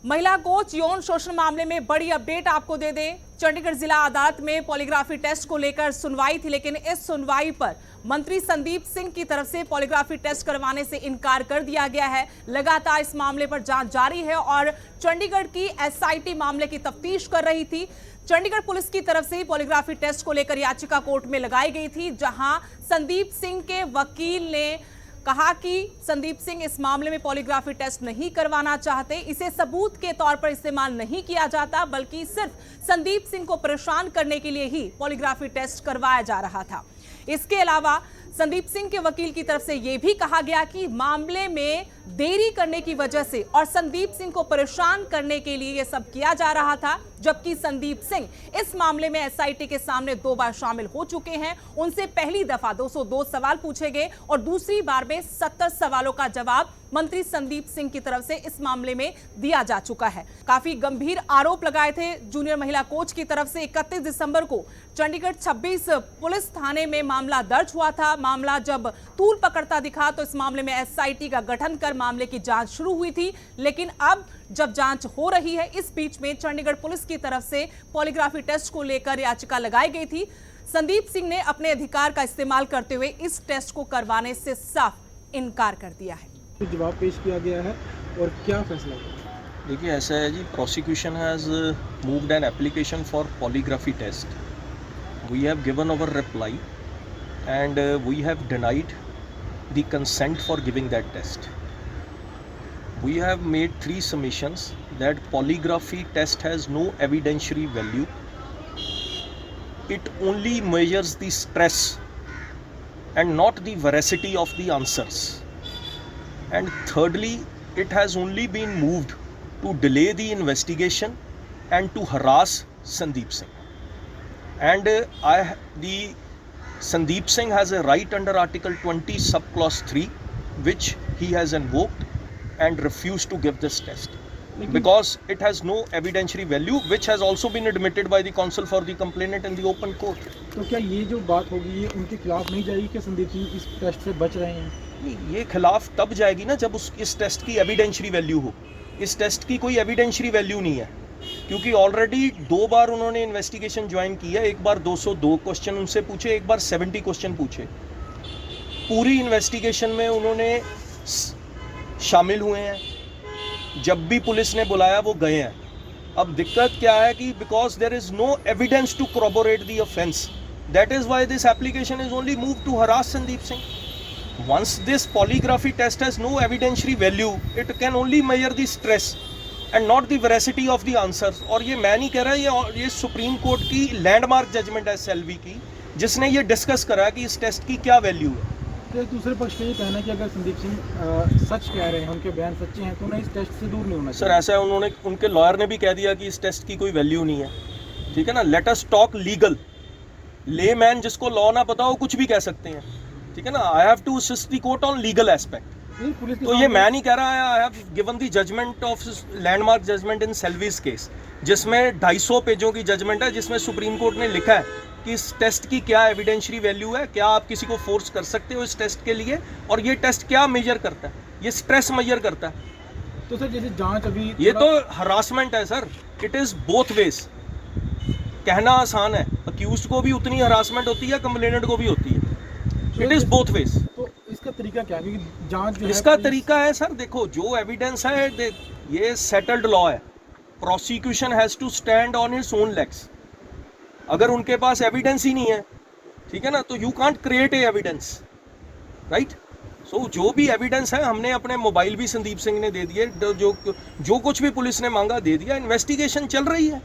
महिला कोच यौन शोषण मामले में बड़ी अपडेट आपको दे दें। चंडीगढ़ जिला अदालत में पॉलीग्राफी टेस्ट को लेकर सुनवाई थी, लेकिन इस सुनवाई पर मंत्री संदीप सिंह की तरफ से पॉलीग्राफी टेस्ट करवाने से इनकार कर दिया गया है। लगातार इस मामले पर जांच जारी है और चंडीगढ़ की एसआईटी मामले की तफ्तीश कर रही थी। चंडीगढ़ पुलिस की तरफ से पॉलीग्राफी टेस्ट को लेकर याचिका कोर्ट में लगाई गई थी, जहां संदीप सिंह के वकील ने कहा कि संदीप सिंह इस मामले में पॉलीग्राफी टेस्ट नहीं करवाना चाहते, इसे सबूत के तौर पर इस्तेमाल नहीं किया जाता, बल्कि सिर्फ संदीप सिंह को परेशान करने के लिए ही पॉलीग्राफी टेस्ट करवाया जा रहा था। इसके अलावा संदीप सिंह के वकील की तरफ से यह भी कहा गया कि मामले में देरी करने की वजह से और संदीप सिंह को परेशान करने के लिए यह सब किया जा रहा था, जबकि संदीप सिंह इस मामले में एसआईटी के सामने 2 बार शामिल हो चुके हैं। उनसे पहली दफा 202 सवाल पूछे गए और दूसरी बार में 70 सवालों का जवाब मंत्री संदीप सिंह की तरफ से इस मामले में दिया जा चुका है। काफी गंभीर आरोप लगाए थे जूनियर महिला कोच की तरफ से। 31 दिसंबर को चंडीगढ़ 26 पुलिस थाने में मामला दर्ज हुआ था। मामला जब तूल पकड़ता दिखा तो इस मामले में एसआईटी का गठन कर मामले की जांच शुरू हुई थी, लेकिन अब जब जांच हो रही है, इस बीच में चंडीगढ़ पुलिस की तरफ से पॉलीग्राफी टेस्ट को लेकर याचिका लगाई गई थी। संदीप सिंह ने अपने अधिकार का इस्तेमाल करते हुए इस टेस्ट को करवाने से साफ इनकार कर दिया है। जवाब पेश किया गया है और क्या फैसला हुआ? देखिए, ऐसा है जी, prosecution has moved an application for polygraphy test. We have given our reply and we have denied the consent for giving that test. We have made 3 submissions that polygraphy test has no evidentiary value. It only measures the stress and not the veracity of the answers. And thirdly, it has only been moved to delay the investigation and to harass Sandeep Singh. And the Sandeep Singh has a right under Article 20 subclause 3, which he has invoked and refused to give this test because it has no evidentiary value, which has also been admitted by the counsel for the complainant in the open court. तो क्या ये जो बात होगी ये उनके खिलाफ नहीं जाएगी कि संदीप सिंह इस टेस्ट से बच रहे हैं? नहीं, ये खिलाफ तब जाएगी ना जब इस टेस्ट की एविडेंशरी वैल्यू हो। इस टेस्ट की कोई एविडेंशरी वैल्यू नहीं है, क्योंकि ऑलरेडी 2 बार उन्होंने इन्वेस्टिगेशन ज्वाइन की है। एक बार 202 क्वेश्चन उनसे पूछे, एक बार 70 क्वेश्चन पूछे। पूरी इन्वेस्टिगेशन में उन्होंने शामिल हुए हैं, जब भी पुलिस ने बुलाया वो गए हैं। अब दिक्कत क्या है कि because there is no evidence to corroborate the offense, that is why this application is only moved to harass Sandeep Singh. Once this polygraphy test has no evidentiary value, it can only measure the stress and not the veracity of the answers. और ये मैं नहीं कह रहा, ये supreme court की landmark judgement है SLV की, जिसने ये डिस्कस करा कि इस टेस्ट की क्या वैल्यू है। तो दूसरे पक्ष का ये कहना है कि अगर संदीप सिंह सच कह रहे हैं, उनके बयान सच्चे हैं, तो उन्हें इस टेस्ट से दूर नहीं होना चाहिए। सर, ऐसा है, उनके लॉयर ने भी कह दिया कि इस टेस्ट की कोई वैल्यू नहीं है। ठीक है ना, लेट अस टॉक लीगल। ले मैन जिसको लॉ ना पता हो कुछ भी कह सकते हैं। ठीक है ना, I have to assist the court on legal aspect. तो ये मैं नहीं कह रहा है, I have given the judgement of landmark judgement in Selvi's case, जिसमें 250 पेजों की जजमेंट है, जिसमें सुप्रीम कोर्ट ने लिखा है कि इस टेस्ट की क्या एविडेंशरी वैल्यू है, क्या आप किसी को फोर्स कर सकते हो इस टेस्ट के लिए, और ये टेस्ट क्या मेजर करता है, ये स्ट्रेस मेजर करता है। तो सर जैसे जांच अभी ये तो हरासमेंट है sir, it is both ways. कहना आसान है, अक्यूज्ड को भी उतनी हरासमेंट होती है, कंप्लेनेंट को भी होती है। It is both ways. तो इसका तरीका क्या है? क्योंकि जांच जो इसका तरीका है सर, देखो, जो एविडेंस है ये सेटल्ड लॉ है। Prosecution has to stand on his own legs. अगर उनके पास एविडेंस ही नहीं है, ठीक है ना, तो you can't create a evidence, right. So जो भी एविडेंस है, हमने अपने मोबाइल भी संदीप सिंह ने दे दिए, जो कुछ भी पुलिस ने मांगा दे दिया। इन्वेस्टिगेशन चल रही है।